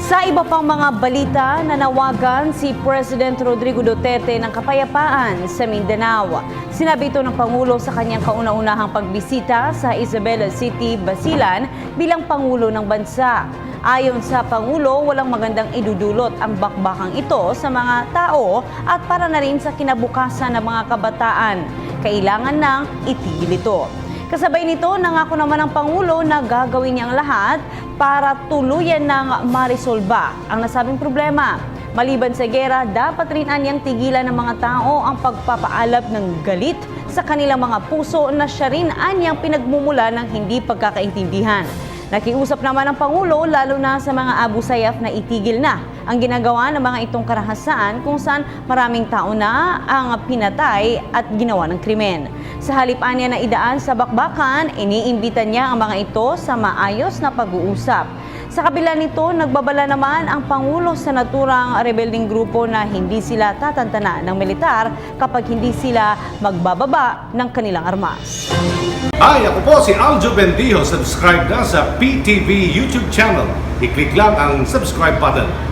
Sa iba pang mga balita, nanawagan si President Rodrigo Duterte ng kapayapaan sa Mindanao. Sinabi ito ng Pangulo sa kanyang kauna-unahang pagbisita sa Isabela City, Basilan bilang Pangulo ng bansa. Ayon sa Pangulo, walang magandang idudulot ang bakbakang ito sa mga tao at para na rin sa kinabukasan ng mga kabataan. Kailangan nang itigil ito. Kasabay nito, nangako naman ang Pangulo na gagawin niya ang lahat para tuluyan ng marisolba ang nasabing problema. Maliban sa gera, dapat rin anyang tigilan ng mga tao ang pagpapaalab ng galit sa kanilang mga puso na siya rin anyang pinagmumula ng hindi pagkakaintindihan. Nakiusap naman ang Pangulo lalo na sa mga Abu Sayyaf na itigil na ang ginagawa ng mga itong karahasan kung saan maraming tao na ang pinatay at ginawa ng krimen. Sa halip niya na idaan sa bakbakan, iniimbita niya ang mga ito sa maayos na pag-uusap. Sa kabila nito, nagbabala naman ang Pangulo sa naturang rebelding grupo na hindi sila tatantana ng militar kapag hindi sila magbababa ng kanilang armas. Hi, ako po si Aljo Bendijo. Subscribe na sa PTV YouTube channel. I-click lang ang subscribe button.